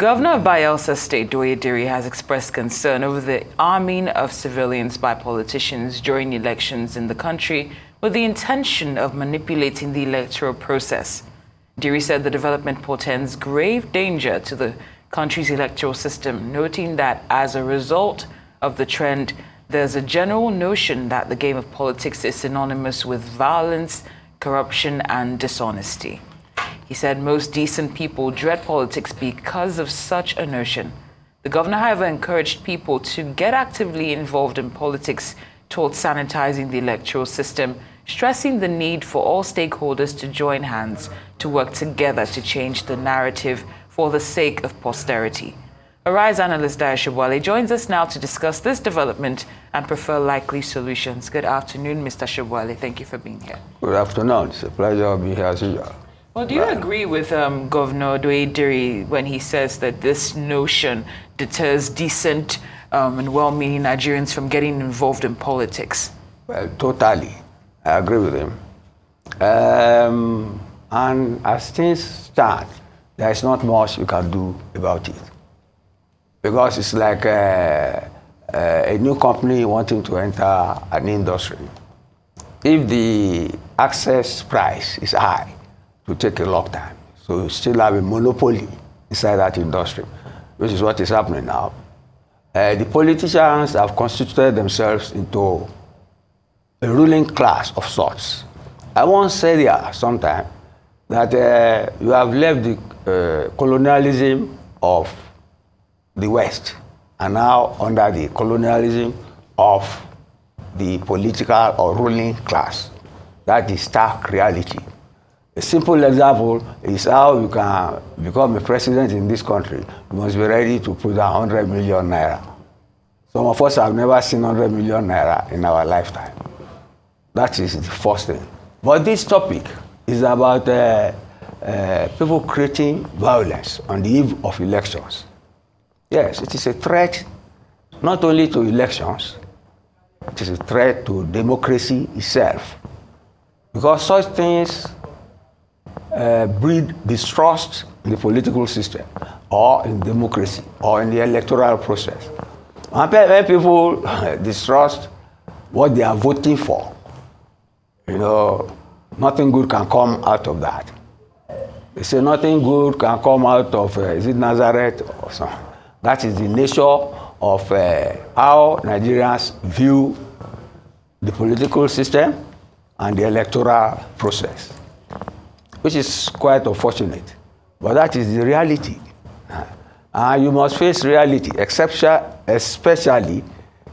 Governor of Bayelsa State, Dayo, has expressed concern over the arming of civilians by politicians during elections in the country with the intention of manipulating the electoral process. Dayo said the development portends grave danger to the country's electoral system, noting that as a result of the trend, there's a general notion that the game of politics is synonymous with violence, corruption, and dishonesty. He said most decent people dread politics because of such a notion. The governor, however, encouraged people to get actively involved in politics towards sanitizing the electoral system, stressing the need for all stakeholders to join hands to work together to change the narrative for the sake of posterity. Arise analyst Dayo Sobowale joins us now to discuss this development and prefer likely solutions. Good afternoon, Mr. Sobowale. Thank you for being here. Good afternoon. It's a pleasure to be here as usual. Well, do you agree with Governor Dayo when he says that this notion deters decent and well-meaning Nigerians from getting involved in politics? Well, totally. I agree with him. And as things stand, there is not much we can do about it. Because it's like a new company wanting to enter an industry. If the access price is high, it will take a long time. So you still have a monopoly inside that industry, which is what is happening now. The politicians have constituted themselves into a ruling class of sorts. I once said here sometime that you have left the colonialism of the West and now under the colonialism of the political or ruling class. That is stark reality. A simple example is how you can become a president in this country. You must be ready to put down 100 million naira. Some of us have never seen 100 million naira in our lifetime. That is the first thing. But this topic is about people creating violence on the eve of elections. Yes, it is a threat not only to elections, it is a threat to democracy itself. Because such things breed distrust in the political system or in democracy or in the electoral process. And when people distrust what they are voting for, nothing good can come out of that. They say nothing good can come out of, is it Nazareth or something? That is the nature of how Nigerians view the political system and the electoral process, which is quite unfortunate. But that is the reality. And you must face reality, especially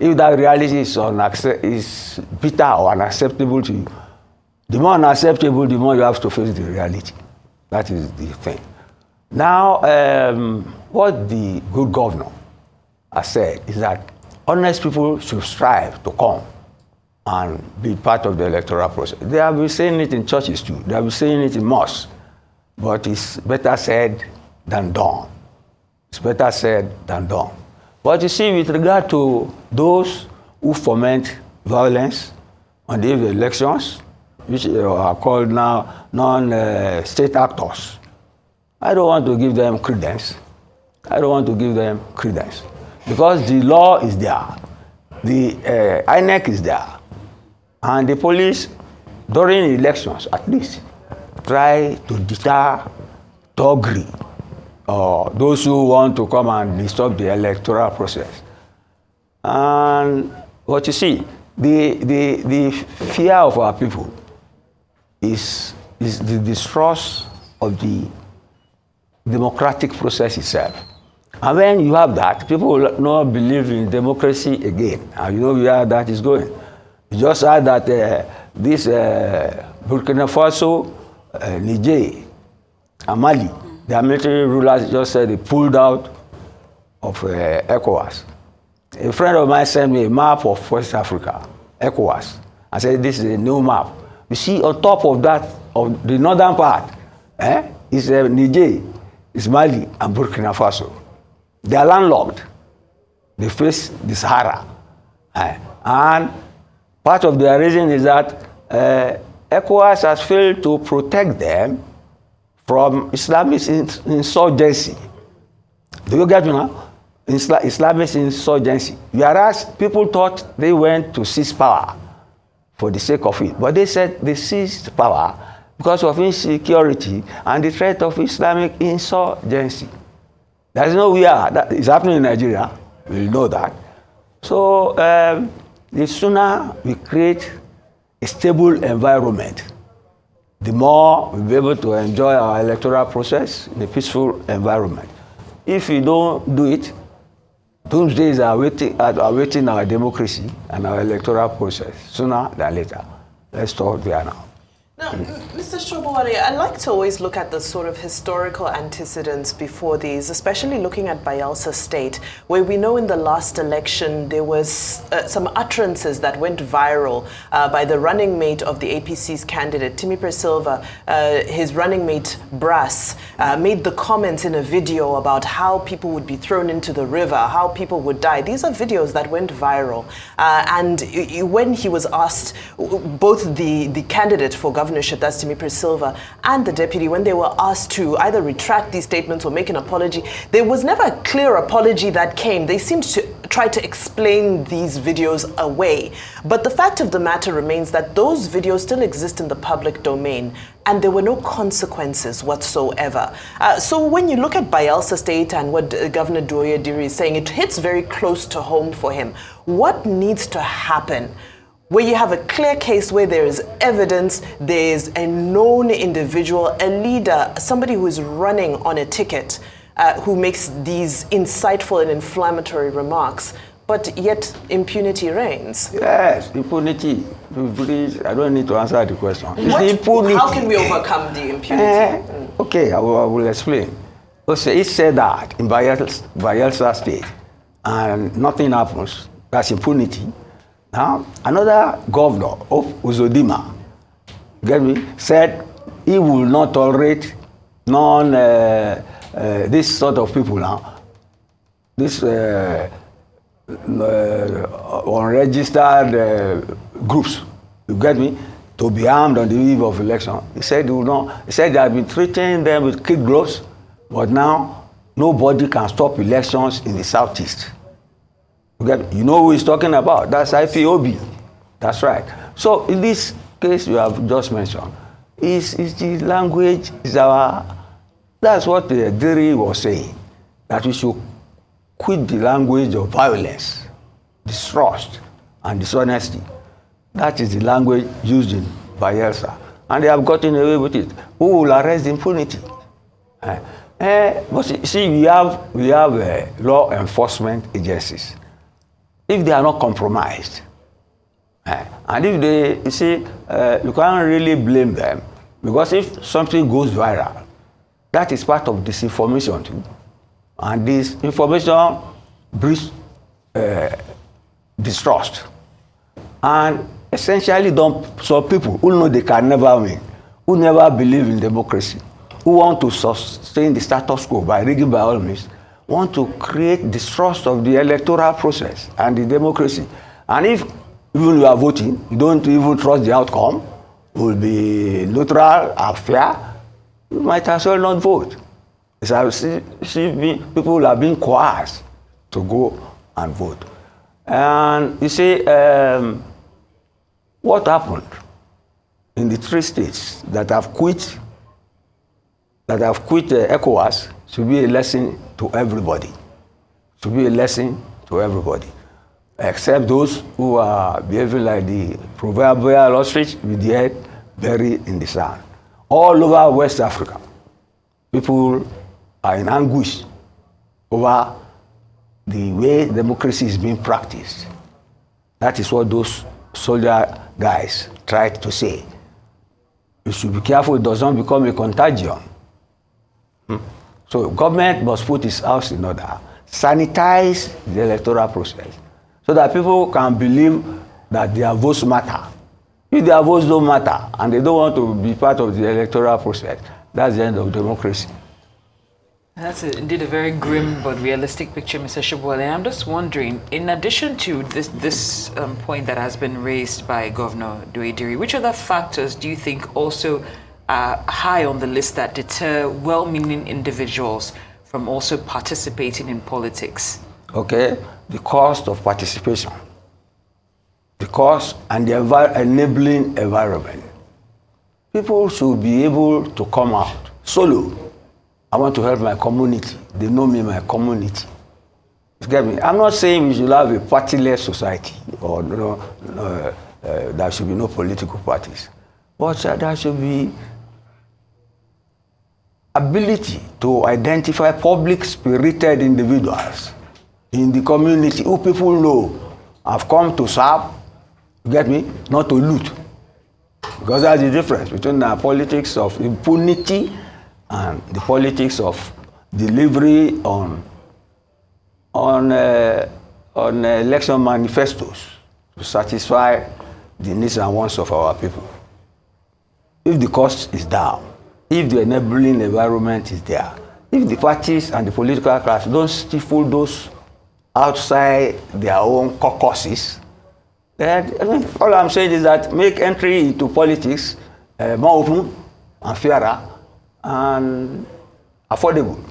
if that reality is bitter or unacceptable to you. The more unacceptable, the more you have to face the reality. That is the thing. Now, what the good governor has said is that honest people should strive to come and be part of the electoral process. They have been saying it in churches too. They have been saying it in mosques. But it's better said than done. It's better said than done. But you see, with regard to those who foment violence on the eve of elections, which are called now non-state actors, I don't want to give them credence. I don't want to give them credence. Because the law is there. The INEC is there. And the police, during elections at least, try to deter thuggery or those who want to come and disturb the electoral process. And what you see, the fear of our people is the distrust of the democratic process itself. And when you have that, people will not believe in democracy again. And you know where that is going. You just heard that this Burkina Faso, Niger, and Mali, their military rulers just said they pulled out of ECOWAS. A friend of mine sent me a map of West Africa, ECOWAS, and said this is a new map. You see, on top of that, of the northern part, is Niger, is Mali, and Burkina Faso. They are landlocked. They face the Sahara. And part of their reason is that ECOWAS has failed to protect them from Islamist insurgency. Do you get me now? Islamist insurgency. Whereas people thought they went to seize power for the sake of it. But they said they seized power because of insecurity and the threat of Islamic insurgency. There is nowhere that is happening in Nigeria. We'll know that. So the sooner we create a stable environment, the more we'll be able to enjoy our electoral process in a peaceful environment. If we don't do it, those days are awaiting our democracy and our electoral process sooner than later. Let's start there now. Now, Mr. Sobowale, I like to always look at the sort of historical antecedents before these, especially looking at Bayelsa State, where we know in the last election there was some utterances that went viral by the running mate of the APC's candidate, Timipre Silva. His running mate, Brass, made the comments in a video about how people would be thrown into the river, how people would die. These are videos that went viral. And when he was asked, both the candidate for governorship, that's Timipre Silva, and the deputy, when they were asked to either retract these statements or make an apology, there was never a clear apology that came. They seemed to try to explain these videos away. But the fact of the matter remains that those videos still exist in the public domain, and there were no consequences whatsoever. So when you look at Bayelsa State and what Governor Dayo is saying, it hits very close to home for him. What needs to happen where you have a clear case where there is evidence, there's a known individual, a leader, somebody who is running on a ticket, who makes these insightful and inflammatory remarks, but yet impunity reigns? Yes, impunity. Please, I don't need to answer the question. It's impunity. How can we overcome the impunity? Okay, I will explain. It said that in Bayelsa State, and nothing happens. That's impunity. Now, another governor of Uzodima, get me, said he will not tolerate this sort of people now, this unregistered groups, you get me, to be armed on the eve of election. He said he will not. He said they have been treating them with kid gloves, but now nobody can stop elections in the southeast. You know who he's talking about? That's IPOB. That's right. So in this case you have just mentioned, is the language, that's what the Diri was saying, that we should quit the language of violence, distrust, and dishonesty. That is the language used in Bayelsa. And they have gotten away with it. Who will arrest impunity? But see, we have law enforcement agencies. If they are not compromised, and if they, you can't really blame them, because if something goes viral, that is part of disinformation too. And this information breeds distrust. And essentially, some people who know they can never win, who never believe in democracy, who want to sustain the status quo by rigging by all means, want to create distrust of the electoral process and the democracy. And if even you are voting, you don't even trust the outcome, will be neutral and fair, you might as well not vote. People are being coerced to go and vote. And you see, what happened in the 3 states that have quit ECOWAS should be a lesson to everybody. Should be a lesson to everybody, except those who are behaving like the proverbial ostrich with the head buried in the sand. All over West Africa, people are in anguish over the way democracy is being practiced. That is what those soldier guys tried to say. You should be careful it does not become a contagion. So government must put its house in order, sanitize the electoral process, so that people can believe that their votes matter. If their votes don't matter and they don't want to be part of the electoral process, that's the end of democracy. That's indeed a very grim but realistic picture, Mr. Sobowale. I'm just wondering, in addition to this point that has been raised by Governor Dayo, which other factors do you think also are high on the list that deter well-meaning individuals from also participating in politics? Okay, the cost of participation, the cost and the enabling environment. People should be able to come out solo. I want to help my community. They know me, my community. You get me? I'm not saying we should have a partyless society or there should be no political parties, but there should be ability to identify public-spirited individuals in the community who people know have come to serve, you get me, not to loot. Because that's the difference between the politics of impunity and the politics of delivery on election manifestos to satisfy the needs and wants of our people. If the cost is down, if the enabling environment is there, if the parties and the political class don't stifle those outside their own caucuses, then all I'm saying is that make entry into politics more open and fairer and affordable.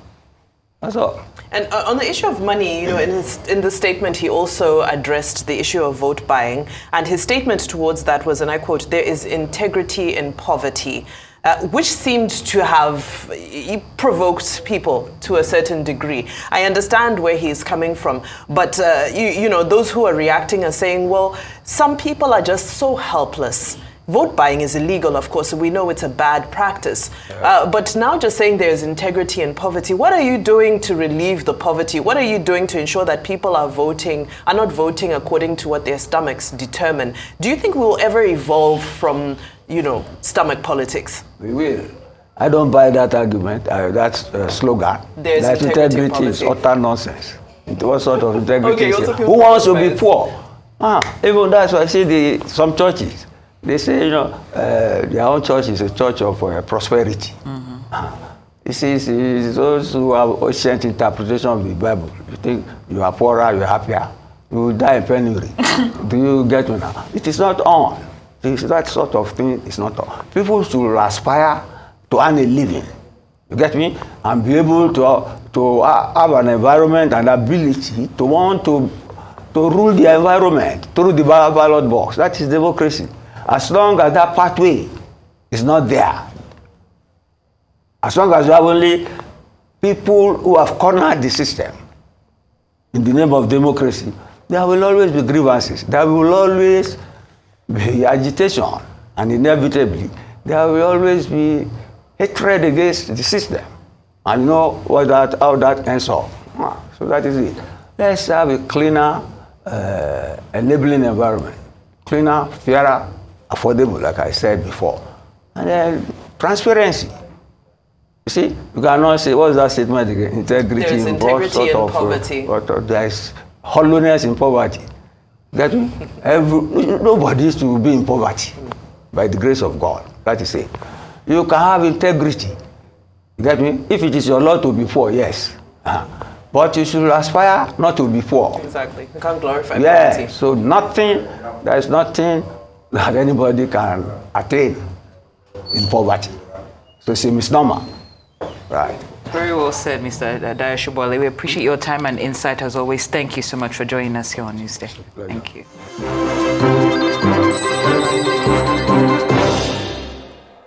That's all. And on the issue of money, in the statement, he also addressed the issue of vote buying. And his statement towards that was, and I quote, "There is integrity in poverty," which seemed to have provoked people to a certain degree. I understand where he's coming from, but those who are reacting are saying, well, some people are just so helpless. Vote buying is illegal, of course, so we know it's a bad practice. But now just saying there's integrity in poverty, what are you doing to relieve the poverty? What are you doing to ensure that people are not voting according to what their stomachs determine? Do you think we'll ever evolve from, stomach politics? We will. I don't buy that argument, that slogan. There's that integrity is utter nonsense. What sort of integrity is it? Who wants to be poor? Even that's why I see some churches. They say, their own church is a church of prosperity. It's those who have ancient interpretation of the Bible. You think you are poorer, you are happier. You will die in penury. Do you get me now? It is not on. That sort of thing is not on. People should aspire to earn a living. You get me? And be able to have an environment and ability to want to rule the environment through the ballot box. That is democracy. As long as that pathway is not there, as long as you have only people who have cornered the system in the name of democracy, there will always be grievances. There will always be agitation. And inevitably, there will always be hatred against the system. And you know how that ends up. So that is it. Let's have a cleaner, enabling environment. Cleaner, fairer, affordable, like I said before. And then transparency. You see, you cannot say, what is that statement again? Integrity. There's integrity in poverty. There is hollowness in poverty. Nobody is to be in poverty by the grace of God. That is it. You can have integrity. You get me? If it is your law to be poor, yes. But you should aspire not to be poor. Exactly. You can't glorify poverty. So there is nothing that anybody can attain in poverty. So it's a misnomer. Right. Very well said, Mr. Dayo Sobowale. We appreciate your time and insight as always. Thank you so much for joining us here on Nonstate. Thank you.